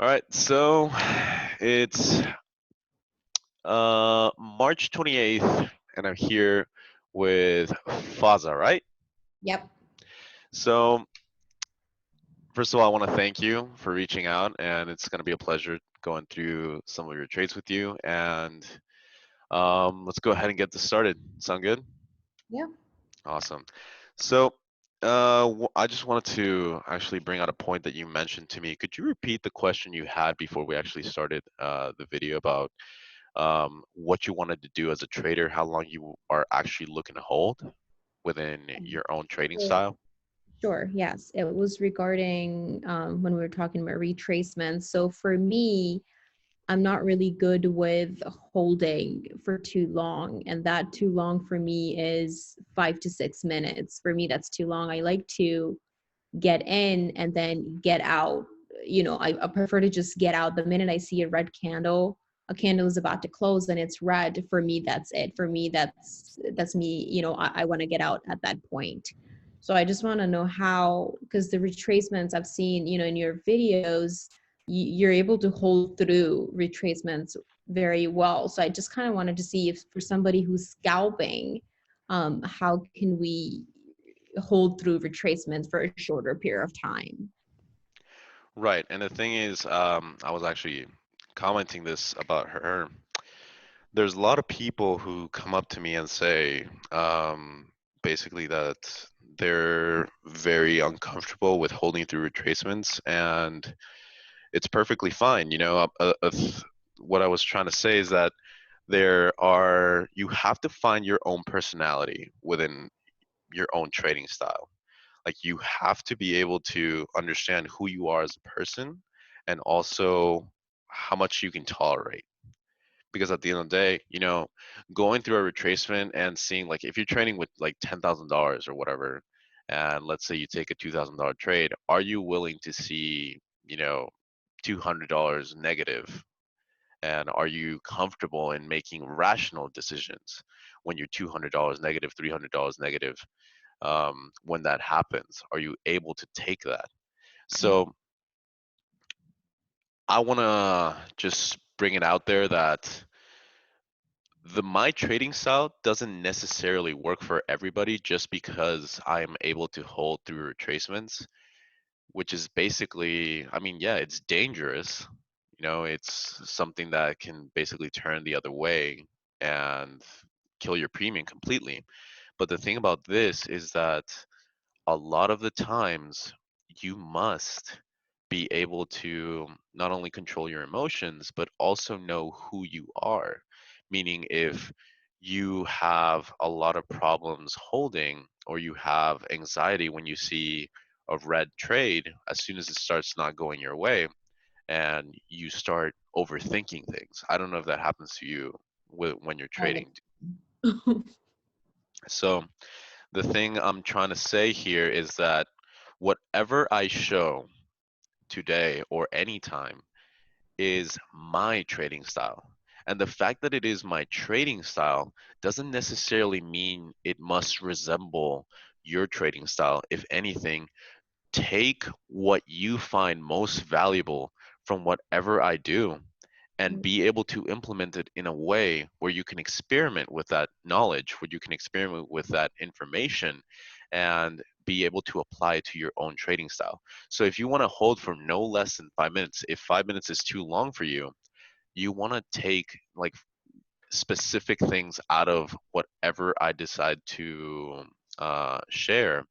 All right, so it's March 28th, and I'm here with Faza, right? Yep. So, first of all, I want to thank you for reaching out, and it's going to be a pleasure going through some of your trades with you. And let's go ahead and get this started. Sound good? Yeah. Awesome. So, I just wanted to actually bring out a point that you mentioned to me. Could you repeat the question you had before we actually started the video about what you wanted to do as a trader, how long you are actually looking to hold within your own trading Sure. style? Sure. Yes. It was regarding when we were talking about retracements. So for me, I'm not really good with holding for too long. And that too long for me is 5 to 6 minutes. For me, that's too long. I like to get in and then get out. I prefer to just get out the minute I see a candle is about to close and it's red. For me, that's it. For me, that's me. I want to get out at that point. So I just want to know how, because the retracements I've seen, in your videos, you're able to hold through retracements very well. So I just kind of wanted to see if for somebody who's scalping, how can we hold through retracements for a shorter period of time. Right. And the thing is, I was actually commenting this about her. There's a lot of people who come up to me and say, basically, that they're very uncomfortable with holding through retracements, and it's perfectly fine. What I was trying to say is that you have to find your own personality within your own trading style. Like, you have to be able to understand who you are as a person, and also how much you can tolerate. Because at the end of the day, going through a retracement and seeing, like, if you're trading with like $10,000 or whatever, and let's say you take a $2,000 trade, are you willing to see, $200 negative? And are you comfortable in making rational decisions when you're $200 negative, $300 negative? When that happens, are you able to take that? So I want to just bring it out there that the my trading style doesn't necessarily work for everybody, just because I am able to hold through retracements, which is basically, I mean, yeah, it's dangerous. It's something that can basically turn the other way and kill your premium completely. But the thing about this is that a lot of the times you must be able to not only control your emotions, but also know who you are. Meaning, if you have a lot of problems holding, or you have anxiety when you see a red trade, as soon as it starts not going your way, and you start overthinking things. I don't know if that happens to you when you're All trading. So, the thing I'm trying to say here is that whatever I show today or anytime is my trading style. And the fact that it is my trading style doesn't necessarily mean it must resemble your trading style. If anything, take what you find most valuable from whatever I do, and be able to implement it in a way where you can experiment with that knowledge, where you can experiment with that information, and be able to apply it to your own trading style. So if you want to hold for no less than 5 minutes, if 5 minutes is too long for you, you want to take like specific things out of whatever I decide to share,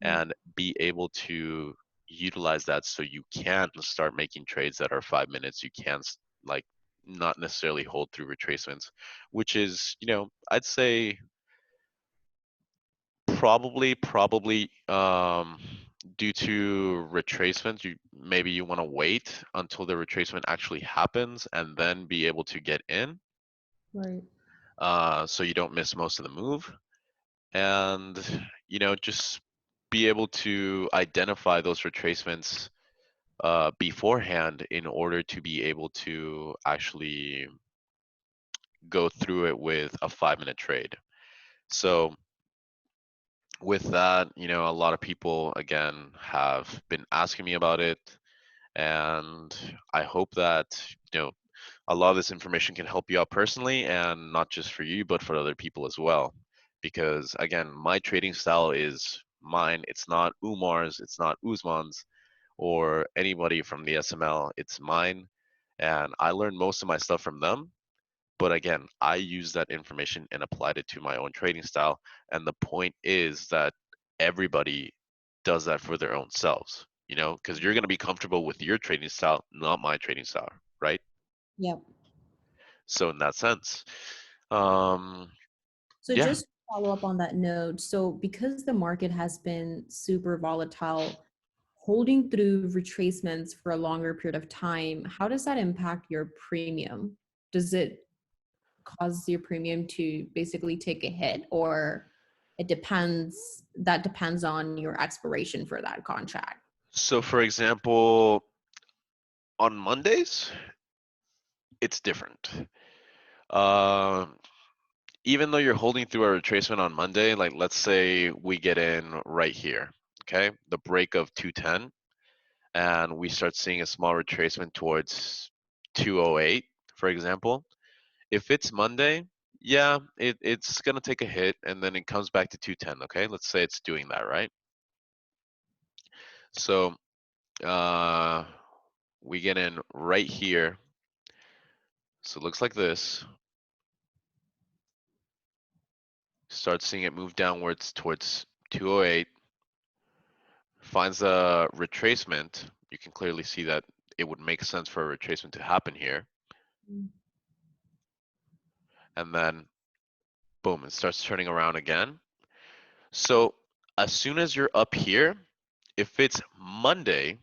and be able to utilize that so you can start making trades that are 5 minutes. You can like not necessarily hold through retracements, which is, I'd say probably due to retracements, you want to wait until the retracement actually happens and then be able to get in, Right. so you don't miss most of the move. And just be able to identify those retracements beforehand, in order to be able to actually go through it with a 5 minute trade. So with that, a lot of people again have been asking me about it, And I hope that, you know, a lot of this information can help you out personally, and not just for you, but for other people as well. Because again, my trading style is mine. It's not Umar's, it's not Usman's, or anybody from the SML. It's mine. And I learned most of my stuff from them. But again, I use that information and applied it to my own trading style. And the point is that everybody does that for their own selves, you know, because you're going to be comfortable with your trading style, not my trading style, right? Yep. So in that sense, um, So yeah. just to follow up on that note, so because the market has been super volatile, holding through retracements for a longer period of time, how does that impact your premium? Does it cause your premium to basically take a hit, or it depends, that depends on your expiration for that contract? So for example, on Mondays, it's different. Um, Even though you're holding through a retracement on Monday, like let's say we get in right here, okay, the break of 210, and we start seeing a small retracement towards 208, for example. If it's Monday, yeah, it's gonna take a hit, and then it comes back to 210. Okay, let's say it's doing that, right? So uh, we get in right here. So it looks like this. Start seeing it move downwards towards 208. Finds a retracement. You can clearly see that it would make sense for a retracement to happen here. And then boom, it starts turning around again. So as soon as you're up here, if it's Monday,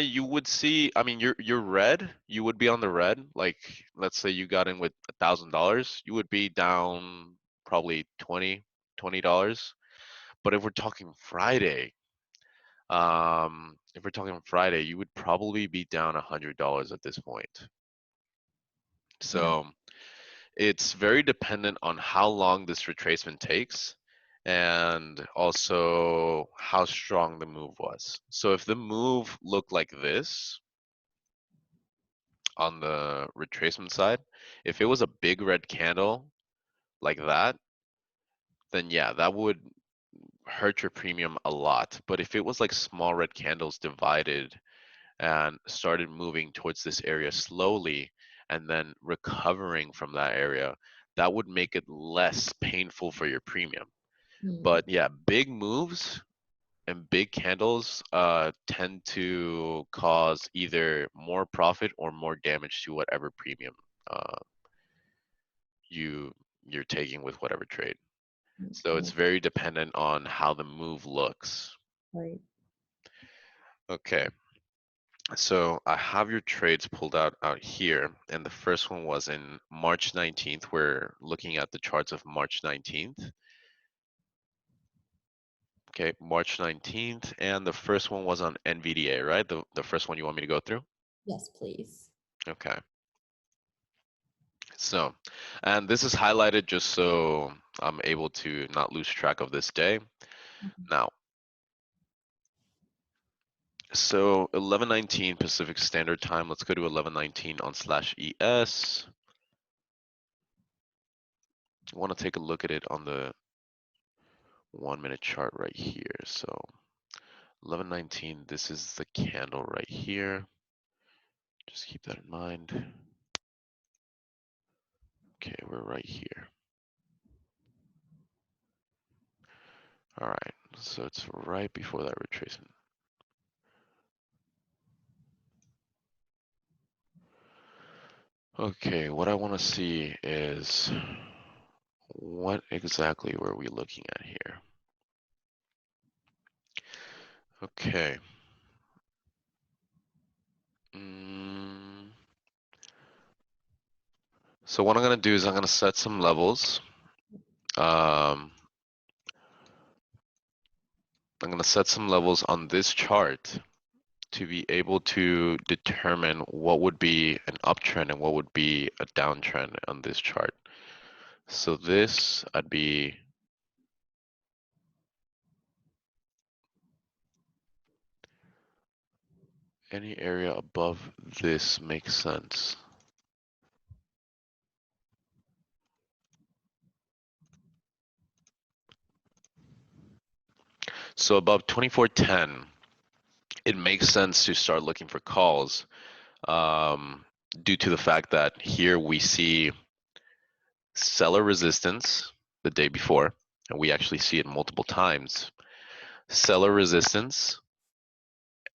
you would see. I mean, you're red. You would be on the red. Like let's say you got in with $1,000, you would be down probably $20. But if we're talking Friday, you would probably be down $100 at this point. Yeah. So it's very dependent on how long this retracement takes and also how strong the move was. So if the move looked like this on the retracement side, if it was a big red candle like that, then yeah, that would hurt your premium a lot. But if it was like small red candles divided and started moving towards this area slowly and then recovering from that area, that would make it less painful for your premium. Hmm. But yeah, big moves and big candles tend to cause either more profit or more damage to whatever premium uh, you you're taking with whatever trade. So it's Okay. very dependent on how the move looks. Right. Okay, so I have your trades pulled out here, and the first one was in March 19th. We're looking at the charts of March 19th. Okay, March 19th, and the first one was on NVDA, right? The first one you want me to go through? Yes, please. Okay. So, and this is highlighted just so I'm able to not lose track of this day. Now, so 11:19 Pacific Standard Time. Let's go to 11:19 on /ES. I want to take a look at it on the 1 minute chart right here. So 11:19, this is the candle right here. Just keep that in mind. Okay, we're right here. All right, so it's right before that retracement. Okay, what I want to see is what exactly were we looking at here? Okay. Mm, so what I'm gonna do is I'm gonna set some levels. Um, I'm gonna set some levels on this chart to be able to determine what would be an uptrend and what would be a downtrend on this chart. So this, I'd be Any area above this makes sense. So above 2410, it makes sense to start looking for calls, um, due to the fact that here we see seller resistance the day before, and we actually see it multiple times. Seller resistance,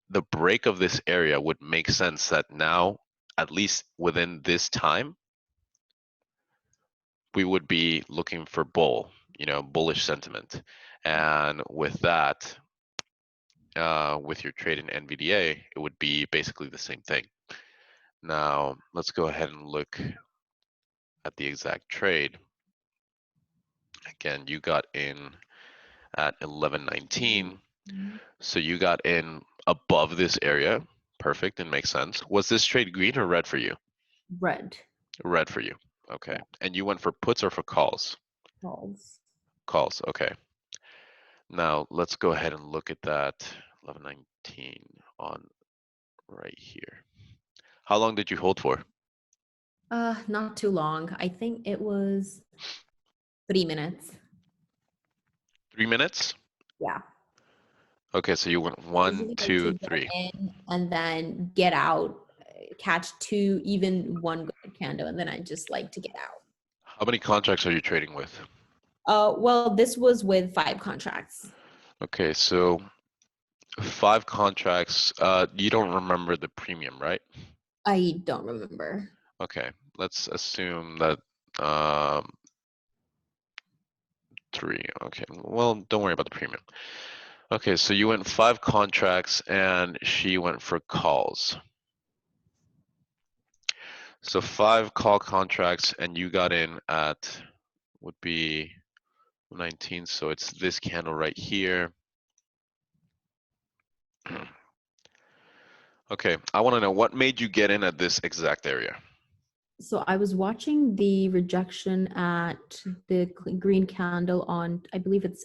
the break of this area would make sense that now, at least within this time, we would be looking for bullish sentiment. And with that, with your trade in NVDA, it would be basically the same thing. Now, let's go ahead and look at the exact trade. Again, you got in at 1119. Mhm. So you got in above this area. Perfect and makes sense. Was this trade green or red for you? Red. Red for you. Okay. Yeah. And you went for puts or for calls? Calls. Calls. Okay. Now let's go ahead and look at that 1119 on right here. How long did you hold for? Not too long. I think it was 3 minutes. 3 minutes? Yeah. Okay, so you went I one, usually like to two, get three. in and then get out, catch two, even one good candle, and then I just like to get out. How many contracts are you trading with? Well, this was with 5 contracts. Okay, so 5 contracts. You don't remember the premium, right? I don't remember. Okay, let's assume that um, three. Okay, well, don't worry about the premium. Okay, so you went 5 contracts and she went for calls. So 5 call contracts and you got in at would be 19. So it's this candle right here. Okay, I want to know what made you get in at this exact area. So I was watching the rejection at the green candle on, I believe it's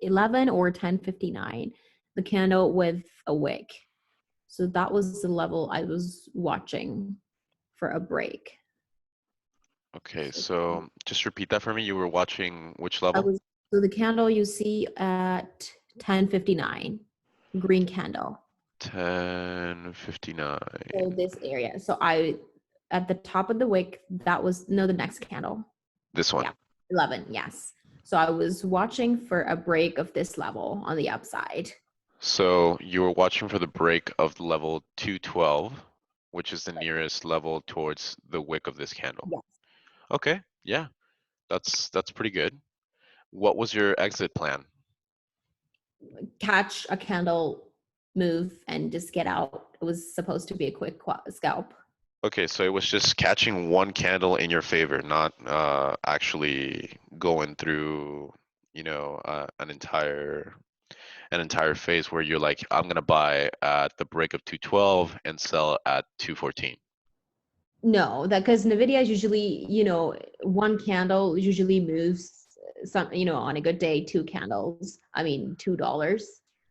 11 or 10:59, the candle with a wick. So that was the level I was watching for a break. Okay, So so just repeat that for me. You were watching which I level? was so the candle you see at 10:59, green candle. 10:59. So this area. So I at the top of the wick, that was no the next candle. This one. Yeah, 11, yes. So I was watching for a break of this level on the upside. So you were watching for the break of level 212, which is the nearest level towards the wick of this candle. Yes. Okay, yeah, that's pretty good. What was your exit plan? Catch a candle, move, and just get out. It was supposed to be a quick scalp. Okay, so it was just catching one candle in your favor, not actually going through, an entire phase where you're like, I'm gonna buy at the break of 212 and sell at 214. No, that because NVIDIA is usually, one candle usually moves some, on a good day, 2 candles. I mean, $2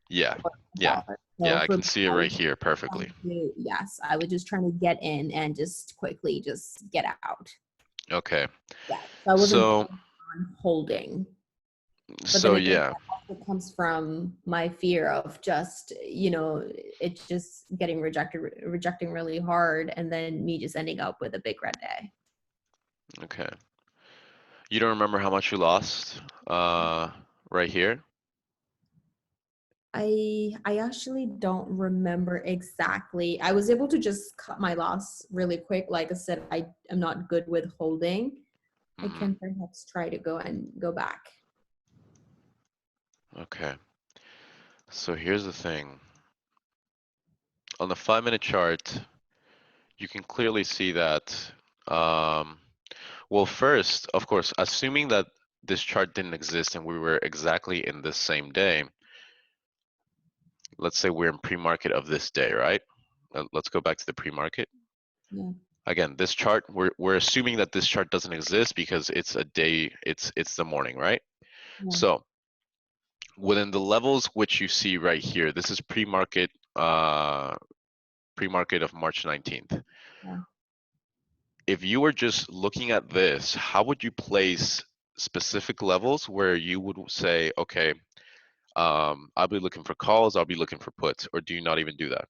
Yeah, or a yeah, dollar. yeah. So I for can me, see it I was right here trying perfectly. to, yes, I was just trying to get in and just quickly just get out. Okay, Yeah. So I wasn't so planning on holding. But then so again, yeah, that also comes from my fear of just, it just getting rejecting really hard, and then me just ending up with a big red day. okay. You don't remember how much you lost, right here? I actually don't remember exactly. I was able to just cut my loss really quick. Like I said, I am not good with holding. I Hmm. can perhaps try to go back. Okay. So here's the thing. On the 5-minute chart, you can clearly see that. Um, well, first, of course, assuming that this chart didn't exist and we were exactly in the same day, let's say we're in pre-market of this day, right? Let's go back to the pre-market. Yeah. Again, this chart, we're assuming that this chart doesn't exist because it's a day, it's the morning, right? Yeah. So within the levels which you see right here, this is pre-market pre-market of March 19th. Yeah. If you were just looking at this, how would you place specific levels where you would say, okay, I'll be looking for calls, I'll be looking for puts, or do you not even do that?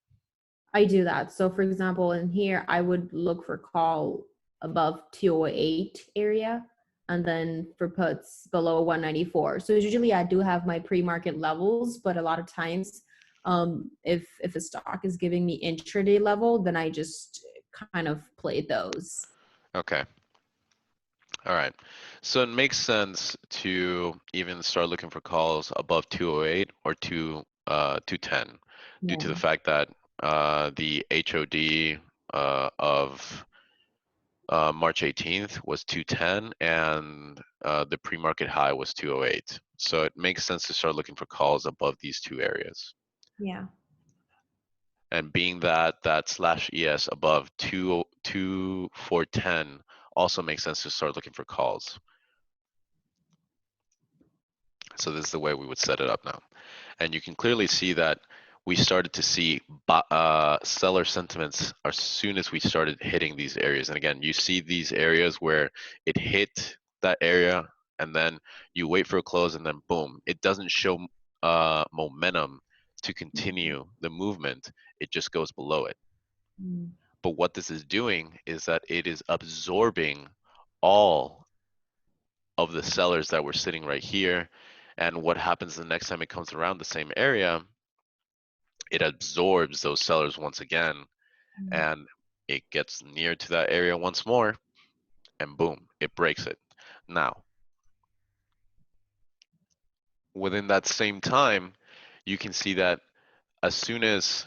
I do that. So for example, in here, I would look for call above 208 area and then for puts below 194. So usually I do have my pre-market levels, but a lot of times if a stock is giving me intraday level, then I just kind of play those. Okay. All right. So it makes sense to even start looking for calls above 208 or 210 due to the Yeah. fact that the HOD of March 18th was 210 and the pre-market high was 208. So it makes sense to start looking for calls above these two areas. Yeah. And being that that slash ES above 410 also makes sense to start looking for calls. So this is the way we would set it up now. And you can clearly see that we started to see seller sentiments as soon as we started hitting these areas. And again, you see these areas where it hit that area and then you wait for a close and then boom, it doesn't show momentum to continue the movement. It just goes below it. Mm. But what this is doing is that it is absorbing all of the sellers that were sitting right here. And what happens the next time it comes around the same area, it absorbs those sellers once again Mm. and it gets near to that area once more and boom, it breaks it. Now, within that same time, you can see that as soon as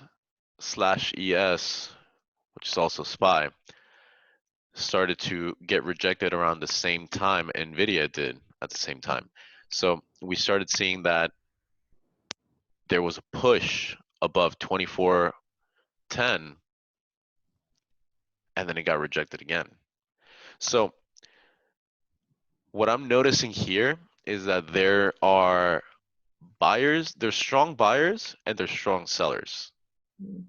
slash ES, which is also SPY, started to get rejected around the same time NVIDIA did at the same time. So we started seeing that there was a push above 2410 and then it got rejected again. So what I'm noticing here is that there are buyers, there's strong buyers and there's strong sellers. Mm.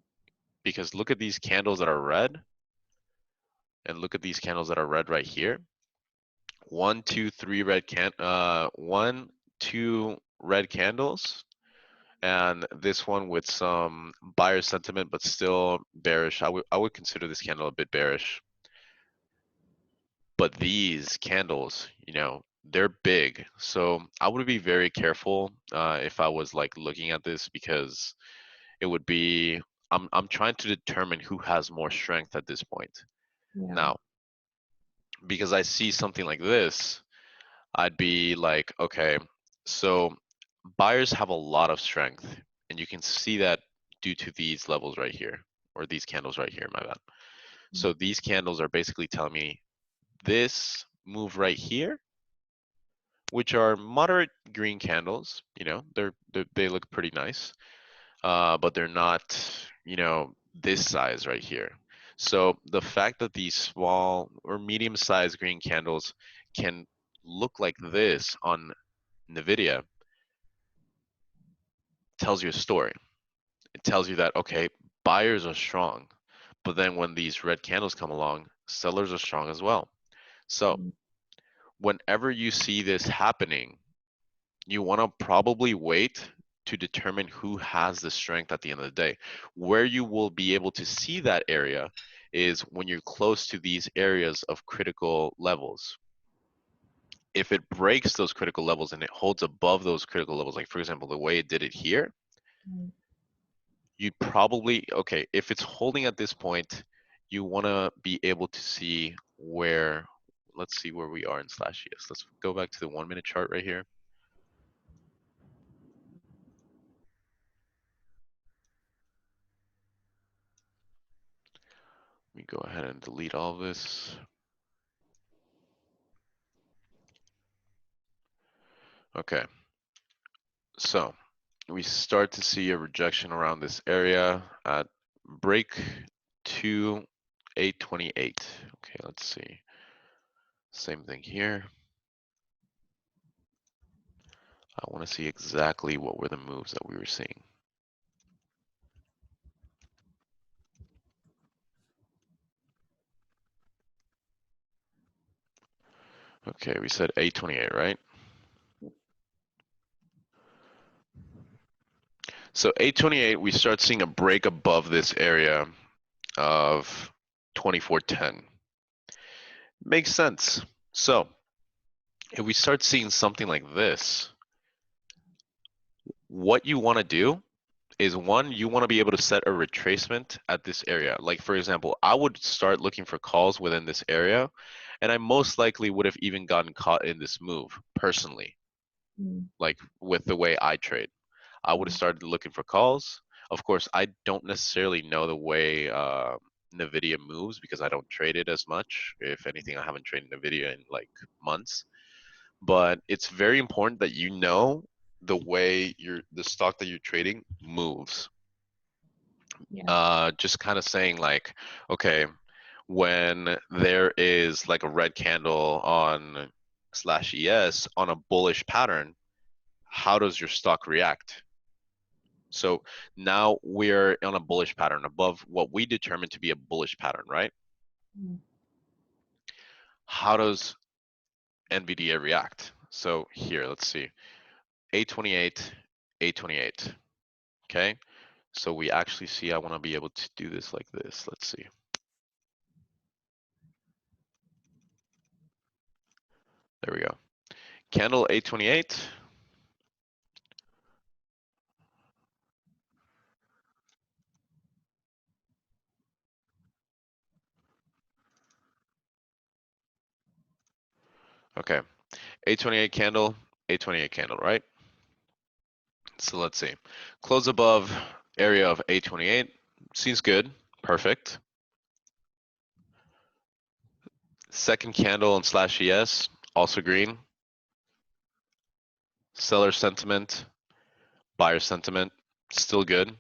Because look at these candles that are red and look at these candles that are red right here. One, two, three one, two red candles, and this one with some buyer sentiment but still bearish. I would consider this candle a bit bearish. But these candles, they're big. So I would be very careful if I was like looking at this because it would be I'm trying to determine who has more strength at this point. Yeah. Now, because I see something like this, I'd be like, okay, so buyers have a lot of strength, and you can see that due to these levels right here, or these candles right here, my bad. So these candles are basically telling me this move right here, which are moderate green candles, they look pretty nice, but they're not, this size right here. So the fact that these small or medium-sized green candles can look like this on NVIDIA tells you a story. It tells you that, okay, buyers are strong, but then when these red candles come along, sellers are strong as well. So Mm. whenever you see this happening, you want to probably wait to determine who has the strength at the end of the day. Where you will be able to see that area is when you're close to these areas of critical levels. If it breaks those critical levels and it holds above those critical levels, like for example, the way it did it here, Mm. you'd probably, okay, if it's holding at this point, you want to be able to see where, let's see where we are in slash ES. Let's go back to the 1 minute chart right here. Let me go ahead and delete all this. Okay, so we start to see a rejection around this area at break 2828. Okay, let's see. Same thing here. I want to see exactly what were the moves that we were seeing. Okay, we said 828, right? So 828, we start seeing a break above this area of 2410. Makes sense. So if we start seeing something like this, what you want to do is one, you want to be able to set a retracement at this area. Like for example, I would start looking for calls within this area, and I most likely would have even gotten caught in this move personally, Mm. like with the way I trade. I would have Yeah. started looking for calls. Of course, I don't necessarily know the way NVDA moves because I don't trade it as much. If anything, I haven't traded NVDA in like months. But it's very important that you know the way the stock that you're trading moves. Yeah. Just kind of saying like, okay, when there is like a red candle on slash ES on a bullish pattern, how does your stock react? So now we're on a bullish pattern above what we determine to be a bullish pattern, right? Mm. How does NVDA react? So here, let's see. 828, 828. Okay. So we actually see I want to be able to do this like this. Let's see. There we go. Candle 828. Okay. 828 candle, 828 candle, right? So let's see. Close above area of 828. Seems good. Perfect. Second candle on slash ES, also green. Seller sentiment, buyer sentiment, still good.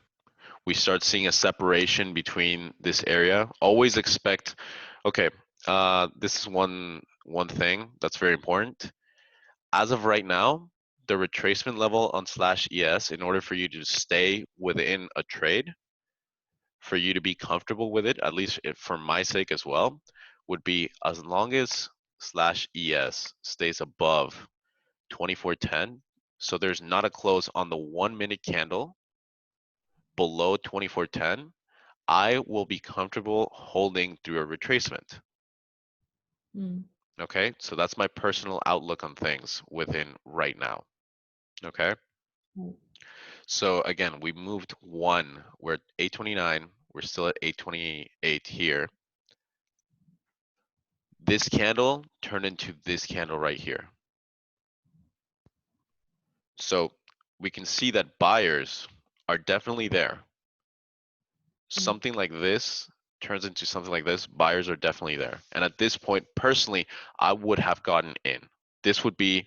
We start seeing a separation between this area. Always expect, okay, this is one thing that's very important. As of right now, the retracement level on slash ES, in order for you to stay within a trade, for you to be comfortable with it, at least for my sake as well, would be as long as slash ES stays above 2410. So there's not a close on the 1 minute candle below 2410. I will be comfortable holding through a retracement. Mm. Okay, so that's my personal outlook on things within right now. Okay, Right. so again, we moved one. We're at 829. We're still at 828 here. This candle turned into this candle right here. So we can see that buyers are definitely there. Mm. Something like this turns into something like this, buyers are definitely there. And at this point, personally, I would have gotten in. This would be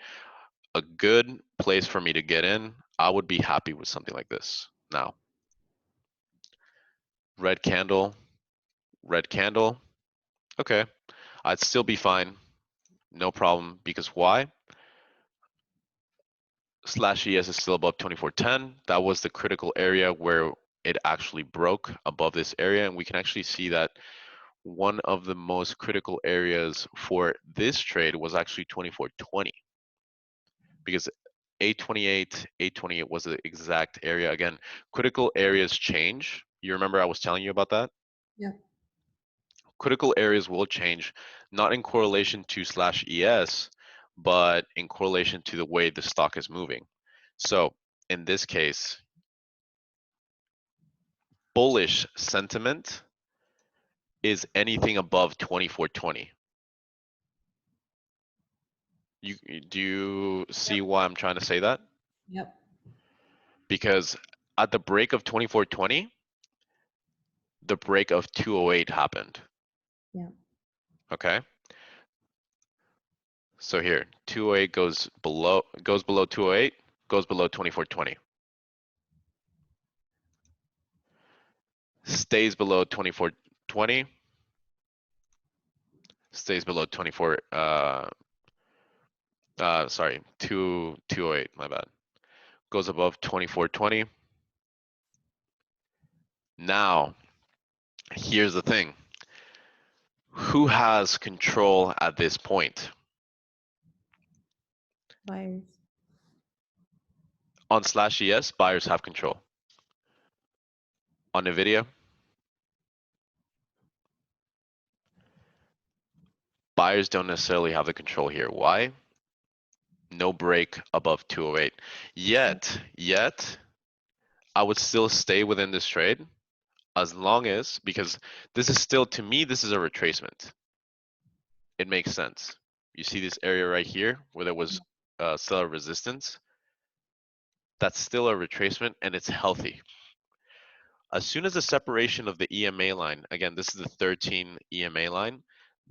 a good place for me to get in. I would be happy with something like this. Now, red candle, red candle. Okay, I'd still be fine. No problem. Because why? Slash ES is still above 2410. That was the critical area where it actually broke above this area. And we can actually see that one of the most critical areas for this trade was actually 2420, because 828, 828 was the exact area. Again, critical areas change. You remember I was telling you about that? Yeah. Critical areas will change, not in correlation to slash ES, but in correlation to the way the stock is moving. So in this case, bullish sentiment is anything above 2420. Do you see Yep. why I'm trying to say that? Yep. Because at the break of 2420, the break of 208 happened. Yeah. Okay. So here, 208 goes below 208, goes below 2420, stays below 2420, stays below 24 sorry, 208, my bad. Goes above 2420. Now, here's the thing. Who has control at this point? Buyers. On slash ES, buyers have control. On NVIDIA, buyers don't necessarily have the control here. Why? No break above 208. Yet, I would still stay within this trade as long as, because this is still, to me, this is a retracement. It makes sense. You see this area right here where there was seller resistance? That's still a retracement and it's healthy. As soon as the separation of the EMA line, again, this is the 13 EMA line,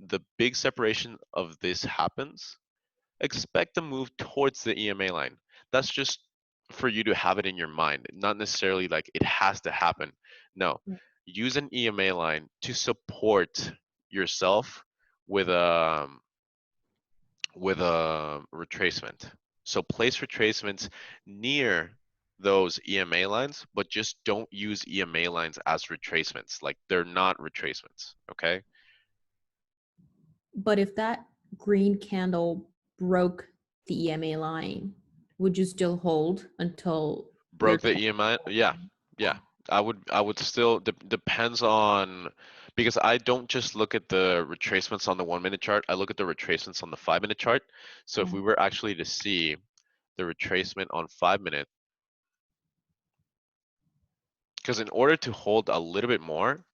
the big separation of this happens, expect a move towards the EMA line. That's just for you to have it in your mind, not necessarily like it has to happen. No, use an EMA line to support yourself with a retracement. So place retracements near those EMA lines, but just don't use EMA lines as retracements. Like they're not retracements, okay? But if that green candle broke the EMA line, would you still hold until your Broke the EMI? Yeah, yeah. I would still depends on, because I don't just look at the retracements on the 1 minute chart. I look at the retracements on the 5 minute chart. So if we were actually to see the retracement on 5 minute, because in order to hold a little bit more,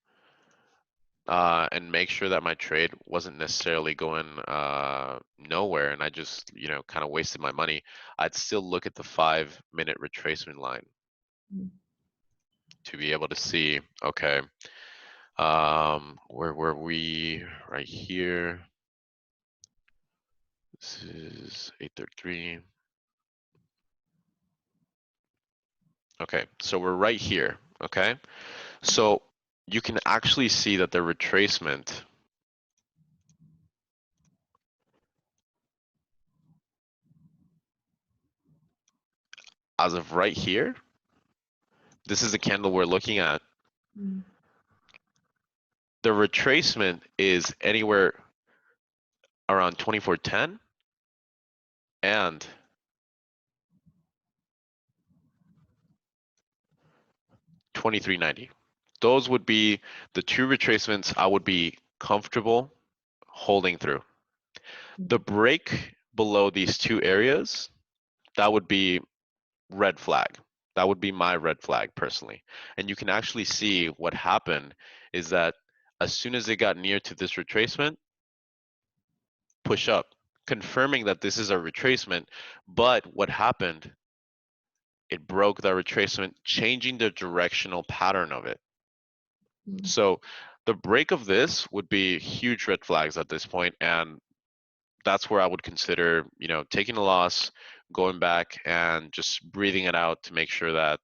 and make sure that my trade wasn't necessarily going nowhere and I just, kind of wasted my money, I'd still look at the 5 minute retracement line to be able to see, okay, where were we? Right here. This is 833. Okay, so we're right here, okay? So you can actually see that the retracement as of right here, this is the candle we're looking at. The retracement is anywhere around 2410 and 2390. Those would be the two retracements I would be comfortable holding through. The break below these two areas, that would be red flag. That would be my red flag personally. And you can actually see what happened is that as soon as it got near to this retracement, push up, confirming that this is a retracement. But what happened, it broke that retracement, changing the directional pattern of it. So the break of this would be huge red flags at this point, and that's where I would consider, taking a loss, going back and just breathing it out to make sure that,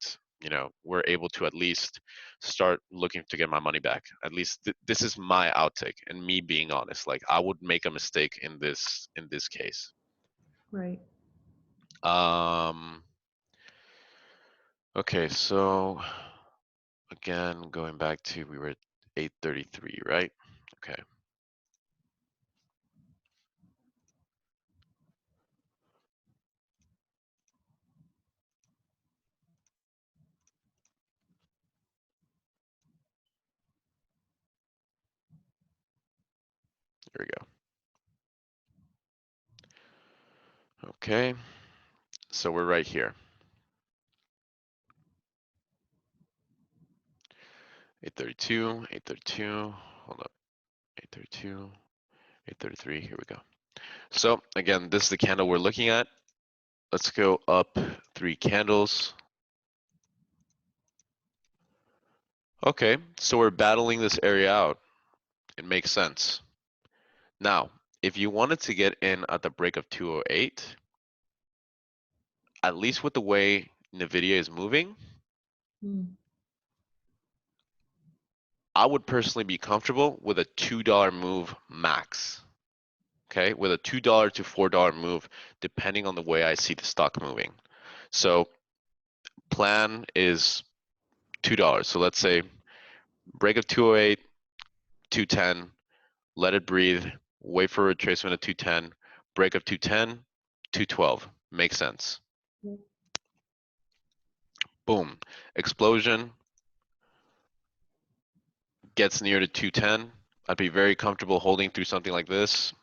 we're able to at least start looking to get my money back. At least this is my outtake and me being honest. Like I would make a mistake in this case. Right. Um okay, so again, going back to, we were at 833, right? Okay. There we go. Okay, so we're right here. 832, 832, hold up, 832, 833, here we go. So again, this is the candle we're looking at. Let's go up 3 candles. Okay, so we're battling this area out. It makes sense. Now, if you wanted to get in at the break of 208, at least with the way NVIDIA is moving, I would personally be comfortable with a $2 move max. Okay, with a $2 to $4 move, depending on the way I see the stock moving. So plan is $2. So let's say break of 208, 210, let it breathe, wait for a retracement of 210, break of 210, 212. Makes sense. Yep. Boom. Explosion gets near to 210. I'd be very comfortable holding through something like this.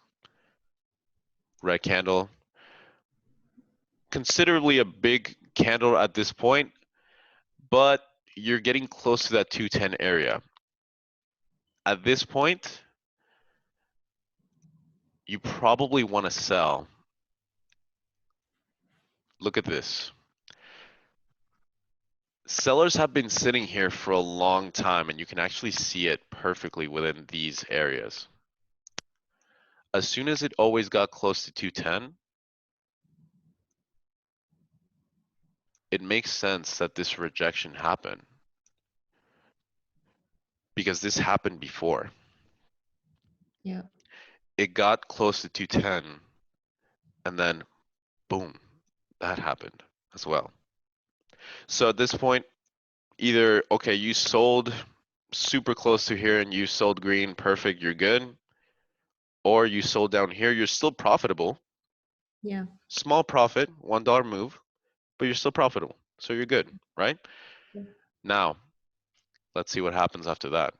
Red candle. Considerably a big candle at this point, but you're getting close to that 210 area. At this point, you probably want to sell. Look at this. Sellers have been sitting here for a long time, and you can actually see it perfectly within these areas. As soon as it always got close to 210, it makes sense that this rejection happened because this happened before. Yeah. It got close to 210, and then boom, that happened as well. So at this point, either, okay, you sold super close to here and you sold green, perfect, you're good. Or you sold down here, you're still profitable. Yeah. Small profit, $1 move, but you're still profitable. So you're good, right? Yeah. Now, let's see what happens after that.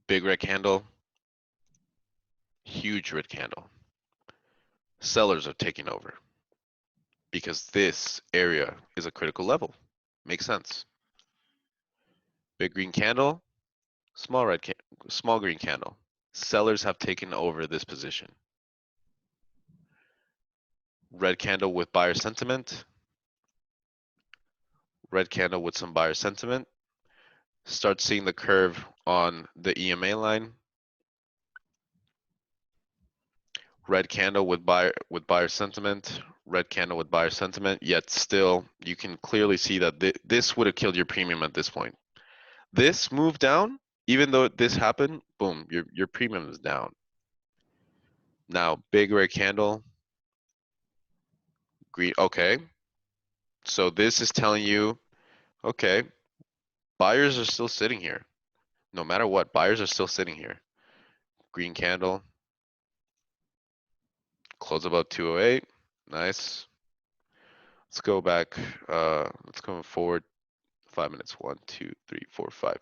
Big red candle, huge red candle. Sellers are taking over because this area is a critical level. Makes sense. Big green candle, small small green candle. Sellers have taken over this position. Red candle with buyer sentiment. Red candle with some buyer sentiment. Start seeing the curve on the EMA line. Red candle with buyer sentiment. Red candle with buyer sentiment. Yet still, you can clearly see that this would have killed your premium at this point. This move down, even though this happened, boom, your premium is down. Now, big red candle, green. Okay, so this is telling you, okay, buyers are still sitting here. No matter what, buyers are still sitting here. Green candle, close about 208. Nice. Let's go back. Let's go forward 5 minutes. 1, 2, 3, 4, 5.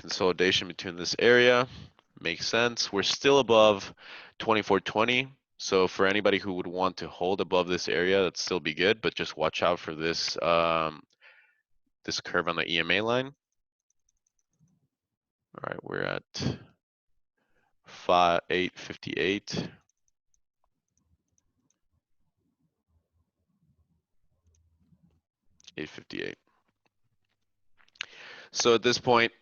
Consolidation between this area makes sense. We're still above 2420. So for anybody who would want to hold above this area, that'd still be good, but just watch out for this this curve on the EMA line. All right, we're at 858. 858. So at this point,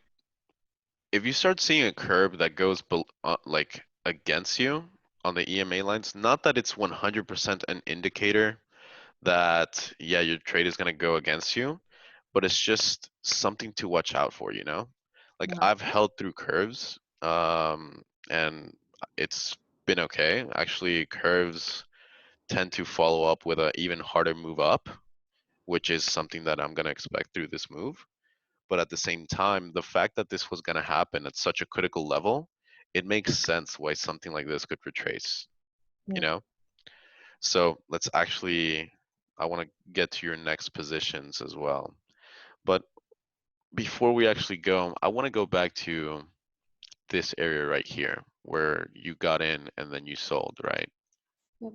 if you start seeing a curve that goes like against you on the EMA lines, not that it's 100% an indicator that, yeah, your trade is going to go against you, but it's just something to watch out for, you know? Like Yeah. I've held through curves, and it's been okay. Actually, curves tend to follow up with an even harder move up, which is something that I'm going to expect through this move. But at the same time, the fact that this was going to happen at such a critical level, it makes sense why something like this could retrace, you Yeah. know? So let's actually, I want to get to your next positions as well. But before we actually go, I want to go back to this area right here where you got in and then you sold, right? Yep.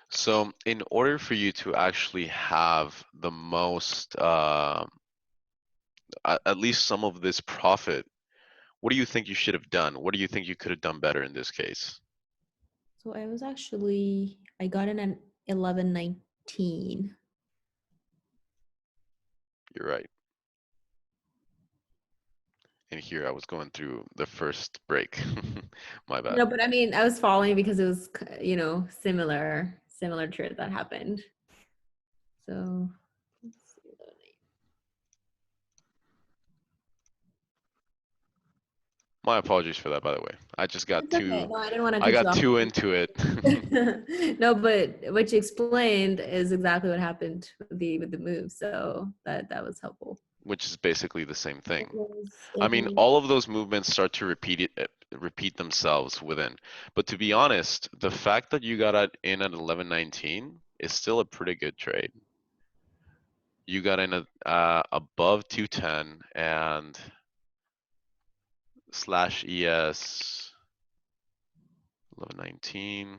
So in order for you to actually have the most, at least some of this profit, what do you think you should have done? What do you think you could have done better in this case? So I got in at 1119. You're right. And here I was going through the first break. My bad. No, but I mean, I was following because it was, similar trade that happened. So let's see. My apologies for that, by the way. It's okay. No, I didn't want to I cut you got off. too into it, No, but what you explained is exactly what happened with the move. So that was helpful. which is basically the same It thing. was I it mean, was all of those movements start to repeat themselves within. But to be honest, the fact that you got in at 11.19 is still a pretty good trade. You got in above 210 and slash ES 11.19.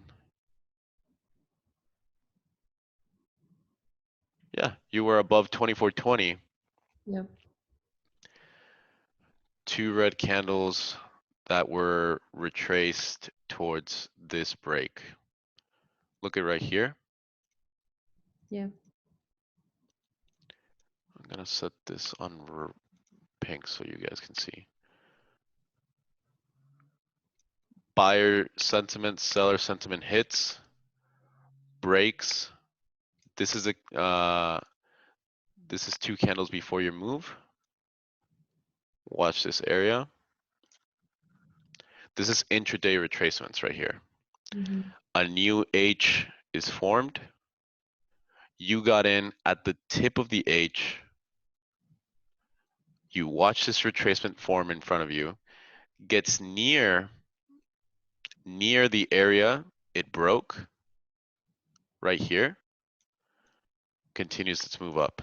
Yeah, you were above 24.20. Yep. Two red candles that were retraced towards this break. Look at right here. Yeah. I'm gonna set this on pink so you guys can see. Buyer sentiment, seller sentiment hits, breaks. This is this is two candles before your move. Watch this area. This is intraday retracements right here. Mm-hmm. A new H is formed. You got in at the tip of the H. You watch this retracement form in front of you. Gets near the area it broke right here. Continues its move up.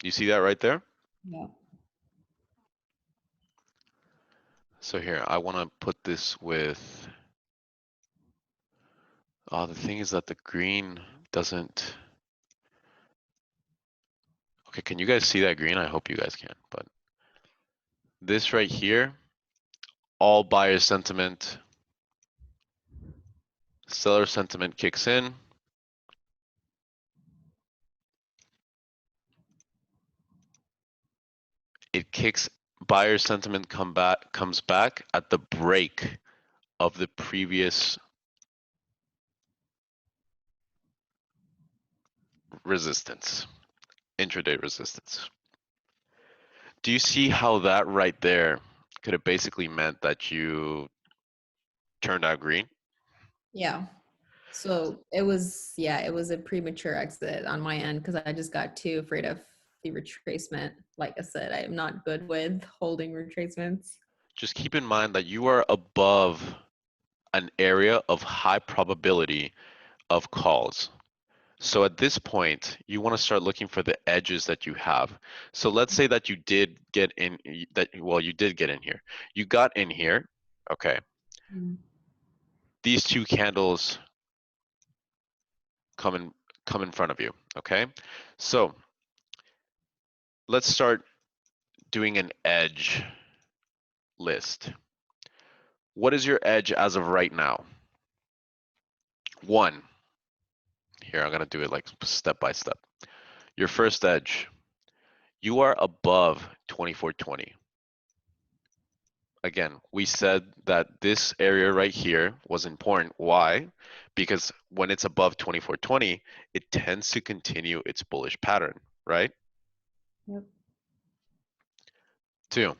You see that right there? Yeah. So here, I want to put this with, the thing is that the green doesn't, okay, can you guys see that green? I hope you guys can, but this right here, all buyer sentiment, seller sentiment kicks in. It kicks, buyer sentiment comes back at the break of the previous resistance, intraday resistance. Do you see how that right there could have basically meant that you turned out green? Yeah. So it was, yeah, it was a premature exit on my end because I just got too afraid of the retracement. Like I said, I am not good with holding retracements. Just keep in mind that you are above an area of high probability of calls. So at this point, you want to start looking for the edges that you have. So let's say that you did get in, well, you did get in here. You got in here, okay. Mm. These two candles come in front of you, okay? So let's start doing an edge list. What is your edge as of right now? One. Here, I'm gonna do it like step by step. Your first edge, you are above 2420. Again, we said that this area right here was important. Why? Because when it's above 2420, it tends to continue its bullish pattern, right? Yep. Two,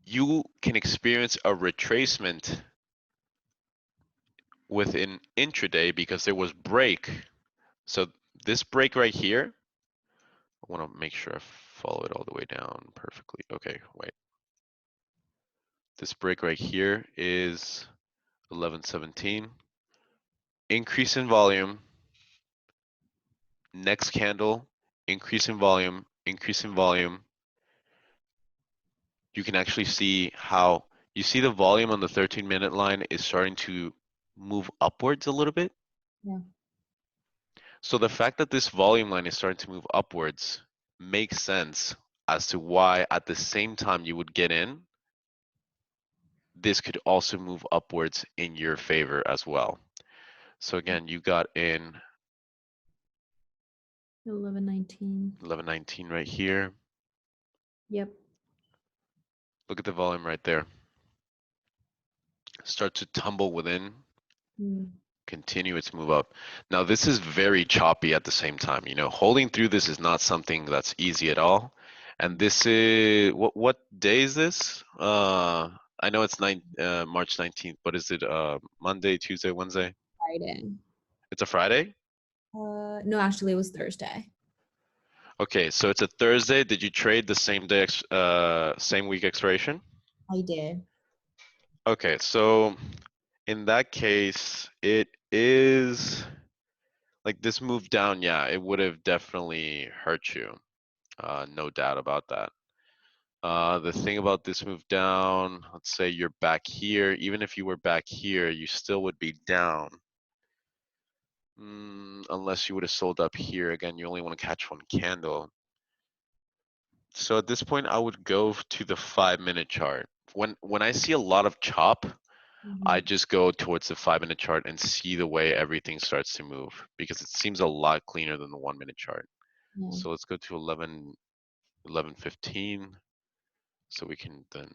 you can experience a retracement within intraday because there was break. So this break right here, I want to make sure I follow it all the way down perfectly. Okay, wait. This break right here is 1117. Increase in volume. Next candle, increase in volume, increase in volume. You can actually see how you see the volume on the 13-minute line is starting to move upwards a little bit. Yeah. So the fact that this volume line is starting to move upwards makes sense as to why at the same time you would get in, this could also move upwards in your favor as well. So again, you got in 1119. 1119 right here. Yep. Look at the volume right there. Start to tumble within, Mm. continue its move up. Now this is very choppy at the same time. You know, holding through this is not something that's easy at all. And this is what day is this? I know it's March 19th, but is it Monday, Tuesday, Wednesday? Friday. It's a Friday? No, actually, it was Thursday. Okay, so it's a Thursday. Did you trade the same day, same week expiration? I did. Okay, so in that case, it is like this move down. Yeah, it would have definitely hurt you. No doubt about that. The thing about this move down, let's say you're back here. Even if you were back here, you still would be down. Unless you would have sold up here. Again, you only want to catch one candle. So at this point, I would go to the 5-minute chart. When I see a lot of chop, I Mhm. just go towards the 5-minute chart and see the way everything starts to move because it seems a lot cleaner than the 1-minute chart. Yeah. So let's go to 11:15. So we can then,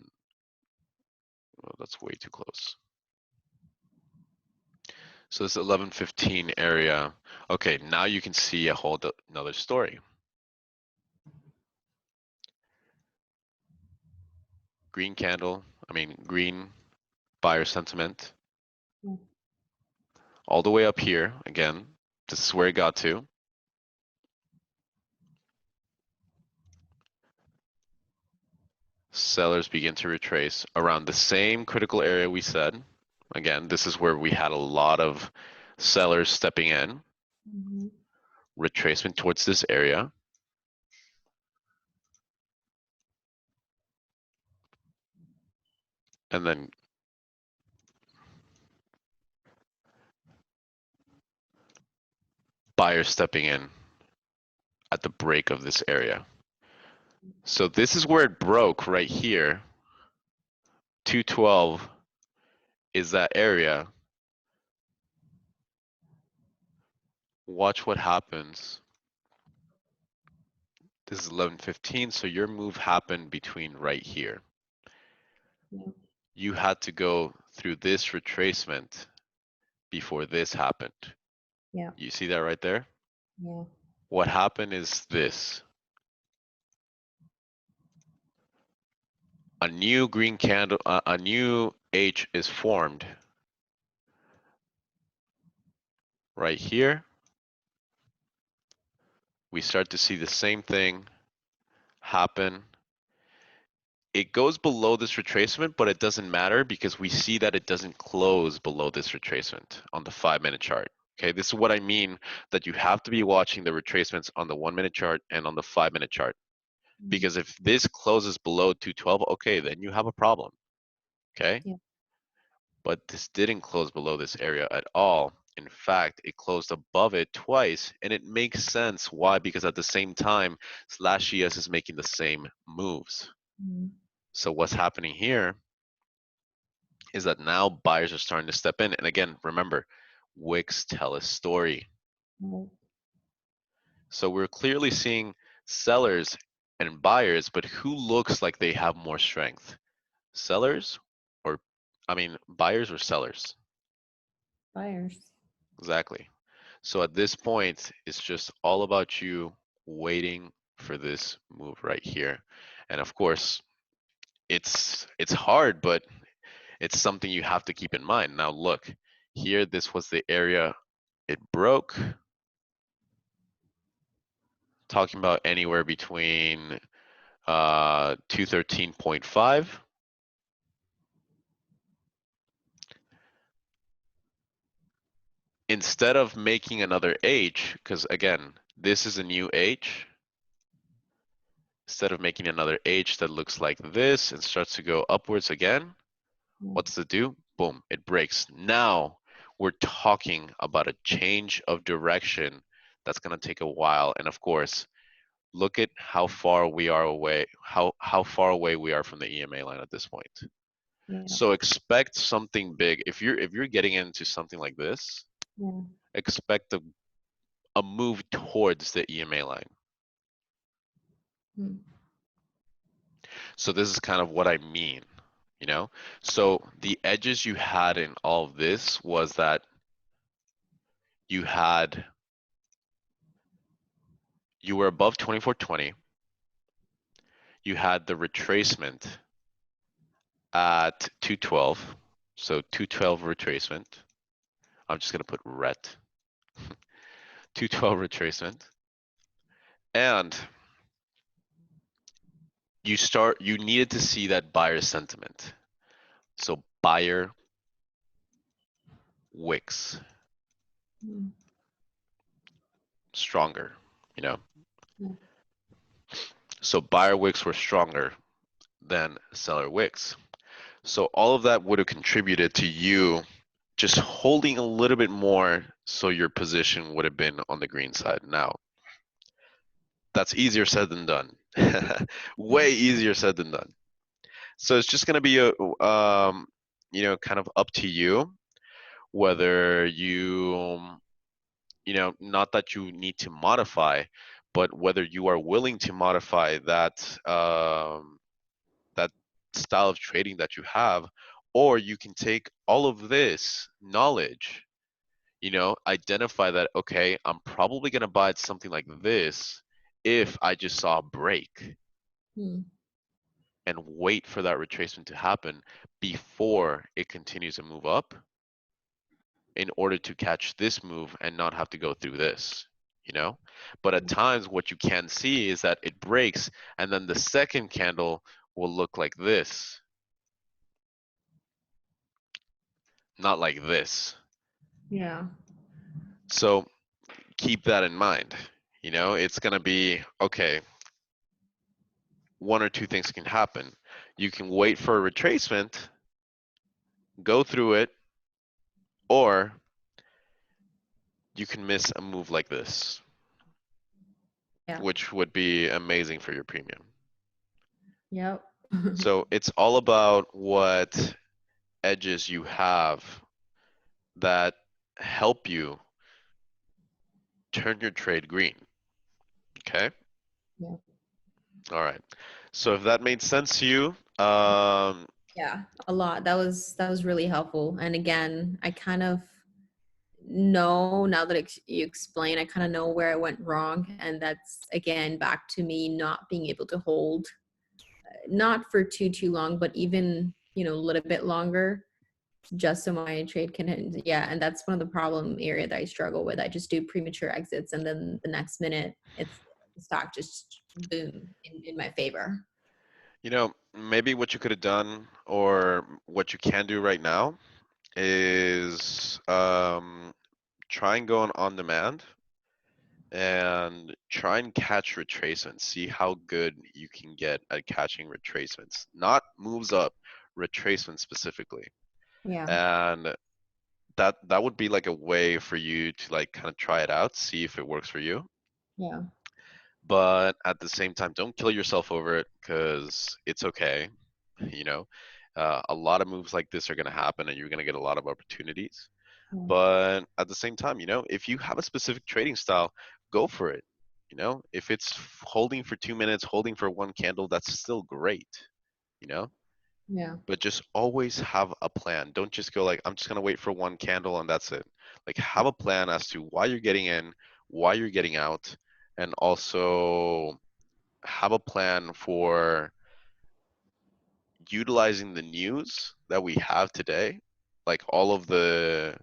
oh, that's way too close. So this 11:15 area. Okay, now you can see a whole another story. Green candle, green buyer sentiment Yeah. all the way up here. Again, this is where it got to. Sellers begin to retrace around the same critical area we said. Again, this is where we had a lot of sellers stepping in. Mhm. Retracement towards this area. And then buyers stepping in at the break of this area. So this is where it broke right here. 212 is that area. Watch what happens. This is 11:15, so your move happened between right here. Yeah. You had to go through this retracement before this happened. Yeah. You see that right there? Yeah. What happened is this. A new green candle, a new H is formed right here. We start to see the same thing happen. It goes below this retracement, but it doesn't matter because we see that it doesn't close below this retracement on the 5-minute chart. Okay, this is what I mean that you have to be watching the retracements on the 1-minute chart and on the 5-minute chart. Mhm. Because if this closes below 212, okay, then you have a problem. Okay, Yeah. but this didn't close below this area at all. In fact, it closed above it twice, and it makes sense. Why? Because at the same time, slash ES is making the same moves. Mhm. So what's happening here is that now buyers are starting to step in. And again, remember, wicks tell a story. Right. So we're clearly seeing sellers and buyers, but who looks like they have more strength? Sellers or, buyers or sellers? Buyers. Exactly. So at this point, it's just all about you waiting for this move right here. And of course, it's hard, but it's something you have to keep in mind. Now look, here this was the area it broke, talking about anywhere between 213.5. Instead of making another H, because again, this is a new H, instead of making another H that looks like this and starts to go upwards again, Yeah. what's it do? Boom, it breaks. Now we're talking about a change of direction that's going to take a while. And of course, look at how far we are away, how far away we are from the EMA line at this point. Yeah. So expect something big. If you're getting into something like this, Yeah. expect a move towards the EMA line. Mm. So this is kind of what I mean, you know? So the edges you had in all of this was that you had you were above 2420. You had the retracement at 212. So 212 retracement. I'm just gonna put ret. 212 retracement. And you needed to see that buyer sentiment. So buyer wicks Mm. stronger, you know. Yeah. So buyer wicks were stronger than seller wicks. So all of that would have contributed to you just holding a little bit more so your position would have been on the green side. Now, that's easier said than done. Way easier said than done. So it's just going to be kind of up to you whether not that you need to modify, but whether you are willing to modify that style of trading that you have, or you can take all of this knowledge, identify that, okay, I'm probably going to buy something like this if I just saw a break Mm. and wait for that retracement to happen before it continues to move up in order to catch this move and not have to go through this, you know? But at times, what you can see is that it breaks and then the second candle will look like this, not like this. Yeah. So keep that in mind. It's going to be okay, one or two things can happen. You can wait for a retracement, go through it, or you can miss a move like this, Yeah. which would be amazing for your premium. Yep. So it's all about what edges you have that help you turn your trade green. Okay? Yeah. All right. So if that made sense to you, Yeah, a lot. That was really helpful. And again, I kind of know now that you explain, I kind of know where I went wrong, and that's again back to me not being able to hold, not for too long, but even a little bit longer, just so my trade can, yeah. And that's one of the problem area that I struggle with. I just do premature exits, and then the next minute it's the stock just boom in my favor. maybe what you could have done or what you can do right now is try and go on demand and try and catch retracements. See how good you can get at catching retracements, not moves up, retracements specifically. Yeah. And that would be like a way for you to like kind of try it out, see if it works for you. Yeah. But at the same time, don't kill yourself over it because it's okay. You know, a lot of moves like this are going to happen, and you're going to get a lot of opportunities. Yeah. But at the same time, if you have a specific trading style, go for it. If it's holding for 2 minutes, holding for one candle, that's still great. You know, Yeah. but just always have a plan. Don't just go like, I'm just gonna wait for one candle and that's it. Like have a plan as to why you're getting in, why you're getting out, and also have a plan for utilizing the news that we have today, like all of the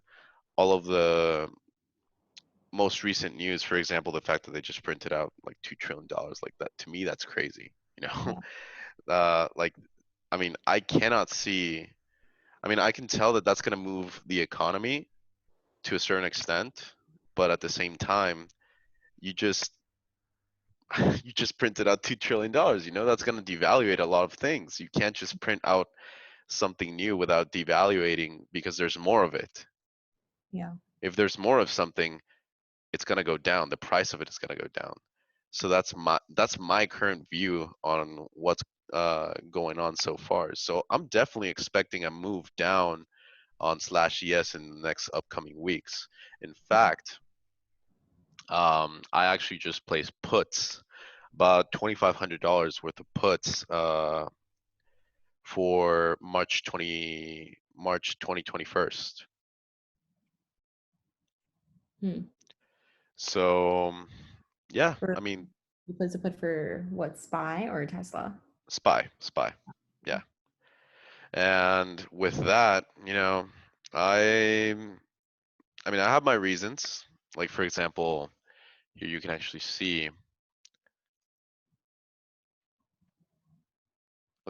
most recent news, for example, the fact that they just printed out like $2 trillion, like that, to me that's crazy. Yeah. Like, I mean, I can tell that that's going to move the economy to a certain extent, but at the same time, you just you just printed out $2 trillion. That's going to devaluate a lot of things. You can't just print out something new without devaluating because there's more of it. Yeah. If there's more of something, it's going to go down. The price of it is going to go down. So that's my current view on what's going on so far. So I'm definitely expecting a move down on slash ES in the next upcoming weeks. In fact, I actually just placed puts, about $2,500 worth of puts for March 2021. Hmm. So yeah, For I mean, you put for what, SPY or Tesla? spy, yeah. And with that, I I mean I have my reasons. Like for example, here you can actually see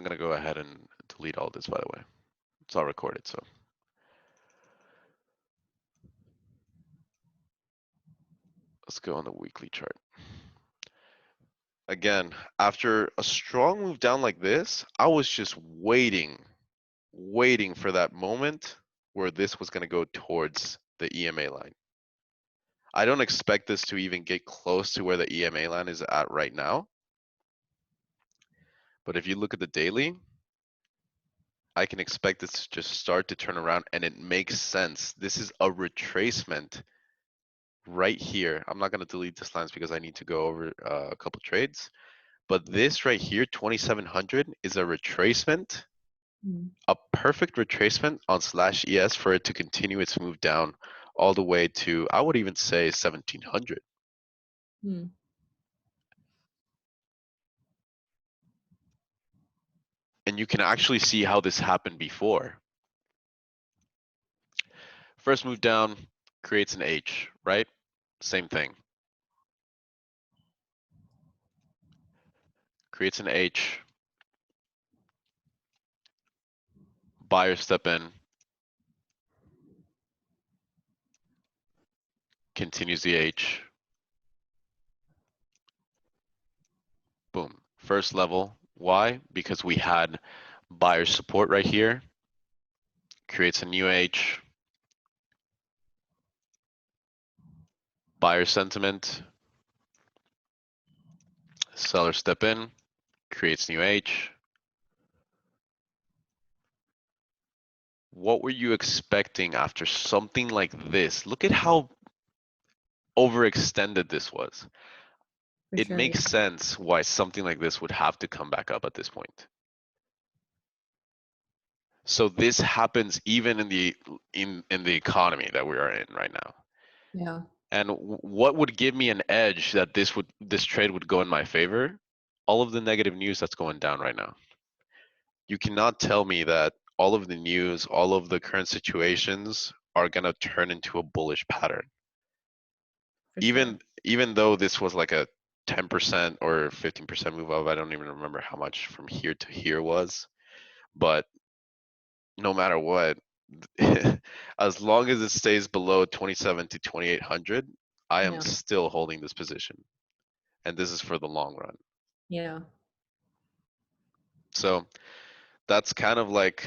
I'm gonna go ahead and delete all this, by the way. It's all recorded, so. Let's go on the weekly chart. Again, after a strong move down like this, I was just waiting for that moment where this was gonna go towards the EMA line. I don't expect this to even get close to where the EMA line is at right now. But if you look at the daily, I can expect this to just start to turn around, and it makes sense. This is a retracement right here. I'm not going to delete this lines because I need to go over a couple trades. But this right here, 2700, is a retracement, a perfect retracement on slash ES for it to continue its move down all the way to, I would even say 1700. Mm. And you can actually see how this happened before. First move down creates an H, right? Same thing. Creates an H. Buyer step in. Continues the H. Boom. First level. Why? Because we had buyer support right here. Creates a new H. Buyer sentiment. Seller step in. Creates new H. What were you expecting after something like this? Look at how overextended this was. For It sure. makes sense why something like this would have to come back up at this point. So this happens even in the economy that we are in right now. Yeah. And what would give me an edge that this trade would go in my favor? All of the negative news that's going down right now. You cannot tell me that all of the news, all of the current situations are gonna turn into a bullish pattern. For sure. Even though this was like a 10% or 15% move up, I don't even remember how much from here to here was. But no matter what, as long as it stays below 27 to 2800, I am Yeah. still holding this position. And this is for the long run. Yeah. So that's kind of like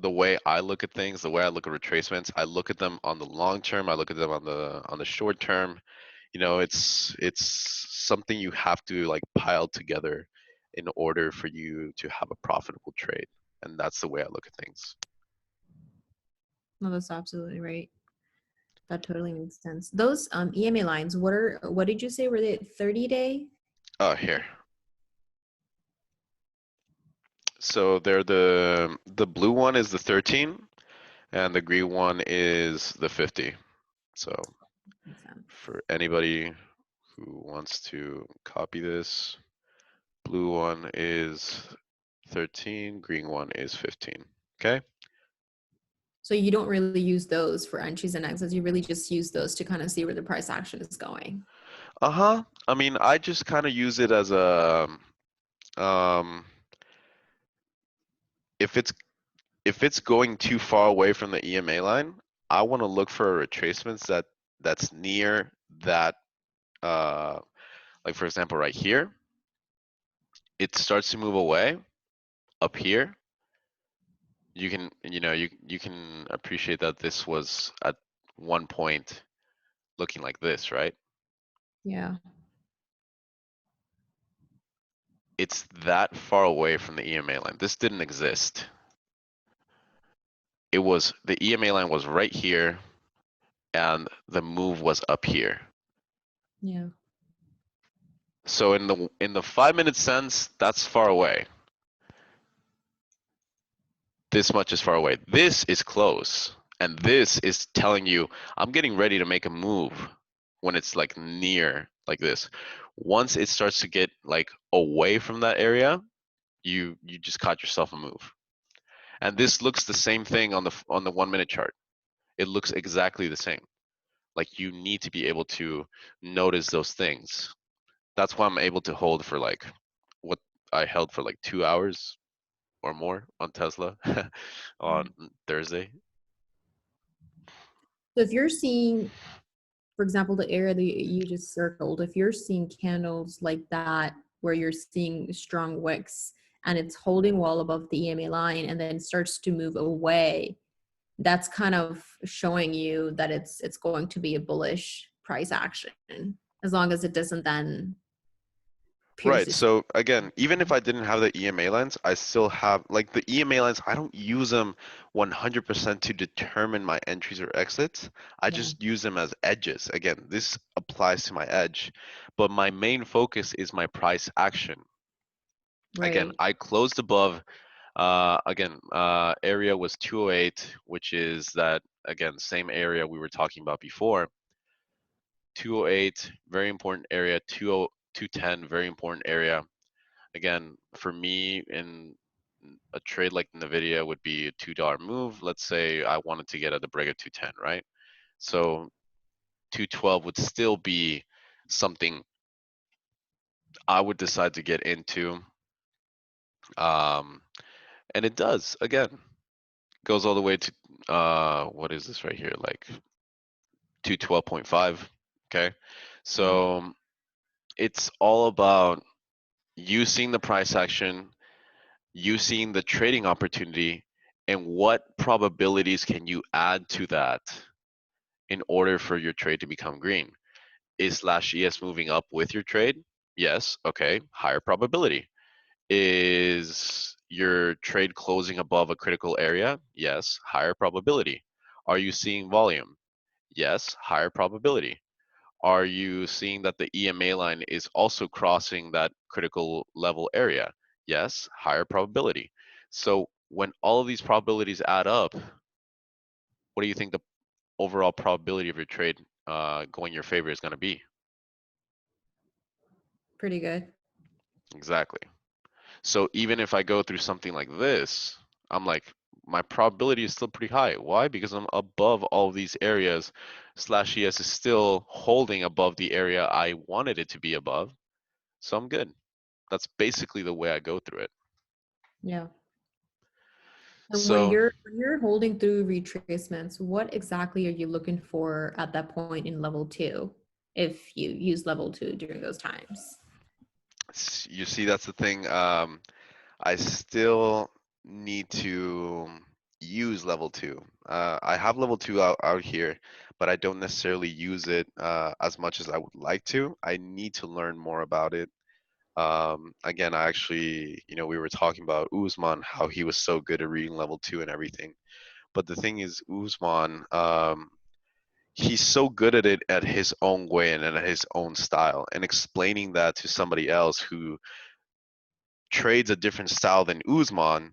the way I look at things, the way I look at retracements. I look at them on the long term, I look at them on the short term. You know, it's something you have to like pile together in order for you to have a profitable trade. And that's the way I look at things. No, that's absolutely right. That totally makes sense. Those EMA lines, what did you say? Were they 30-day? Oh, here. So they're the blue one is the 13 and the green one is the 50. So Makes sense. for anybody who wants to copy this, blue one is 13, green one is 15. Okay? So you don't really use those for entries and exits. You really just use those to kind of see where the price action is going. Uh-huh. I mean, I just kind of use it as a um if it's going too far away from the EMA line, I want to look for retracements that's near that like for example right here, it starts to move away up here. You can you can appreciate that this was at one point looking like this, right? Yeah. It's that far away from the EMA line. This didn't exist. It was the EMA line was right here and the move was up here. Yeah. So in the 5 minute sense, that's far away. This much is far away. This is close. And this is telling you I'm getting ready to make a move when it's like near like this. Once it starts to get like away from that area, you just caught yourself a move. And this looks the same thing on the 1 minute chart. It looks exactly the same. Like you need to be able to notice those things. That's why I'm able to hold for like what I held for like 2 hours. or more on Tesla on Thursday. So if you're seeing, for example, the area that you just circled, if you're seeing candles like that, where you're seeing strong wicks and it's holding well above the EMA line and then starts to move away, that's kind of showing you that it's going to be a bullish price action, as long as it doesn't then pierce Right. this. So again, even if I didn't have the EMA lines, I still have like the EMA lines. I don't use them 100% to determine my entries or exits. I Yeah, just use them as edges. Again, this applies to my edge, but my main focus is my price action. Again, right. I closed above. Area was 208, which is that again same area we were talking about before. 208, very important area. 210, very important area. Again, for me, in a trade like NVDA would be a $2 move. Let's say I wanted to get at the break of 210, right? So 212 would still be something I would decide to get into. Um, and it does, again, goes all the way to what is this right here? Like 212.5. Okay. Yeah, So it's all about you seeing the price action, you seeing the trading opportunity, and what probabilities can you add to that in order for your trade to become green. Is slash ES moving up with your trade? Yes. Okay. Higher probability. Is your trade closing above a critical area? Yes. Higher probability. Are you seeing volume? Yes. Higher probability. Are you seeing that the EMA line is also crossing that critical level area? Yes, higher probability. So when all of these probabilities add up, what do you think the overall probability of your trade going your favor is going to be? pretty good. Exactly. So even if I go through something like this, I'm like, my probability is still pretty high. Why? Because I'm above all of these areas. Slash ES is still holding above the area I wanted it to be above. So I'm good. That's basically the way I go through it. Yeah. And when So you're holding through retracements, what exactly are you looking for at that point in level two, if you use level two during those times? you see, that's the thing. I still need to use level two. I have level two out here, but I don't necessarily use it as much as I would like to. I need to learn more about it. Again, I actually, we were talking about Usman, how he was so good at reading level two and everything. But the thing is, Usman, he's so good at it at his own way and at his own style. And explaining that to somebody else who trades a different style than Usman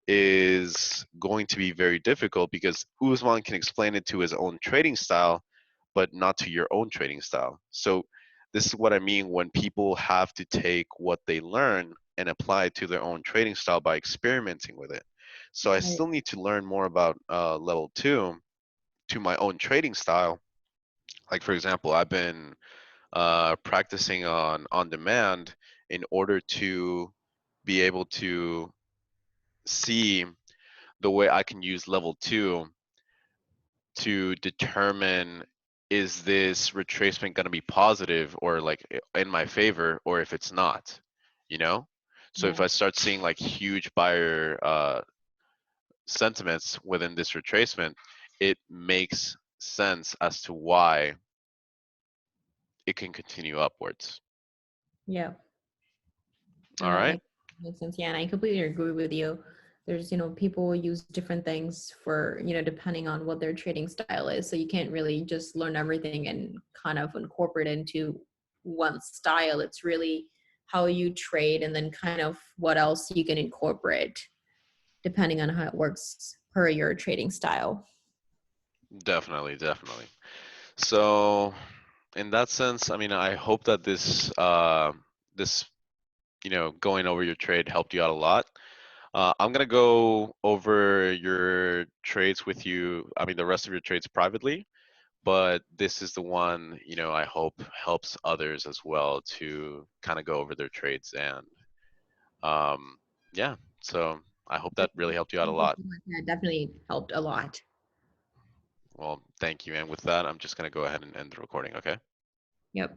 is going to be very difficult because Usman can explain it to his own trading style, but not to your own trading style. So this is what I mean when people have to take what they learn and apply it to their own trading style by experimenting with it. So I Right. still need to learn more about level two to my own trading style. Like for example, I've been practicing on demand in order to be able to see the way I can use level two to determine is this retracement going to be positive or like in my favor or if it's not, you know? So if Yeah. I start seeing like huge buyer sentiments within this retracement, it makes sense as to why it can continue upwards. Yeah. All No, right? that makes sense. Yeah, and I completely agree with you. There's, people use different things for, depending on what their trading style is. So you can't really just learn everything and kind of incorporate it into one style. It's really how you trade and then kind of what else you can incorporate depending on how it works per your trading style. Definitely, definitely. So in that sense, I mean, I hope that this going over your trade helped you out a lot. I'm gonna go over your trades with you. I mean, the rest of your trades privately, but this is the one I hope helps others as well to kind of go over their trades and um, yeah. So I hope that really Definitely. helped you out a Thank you lot. so much. That definitely helped a lot. Well, thank you. And with that, I'm just going to go ahead and end the recording, okay? Yep.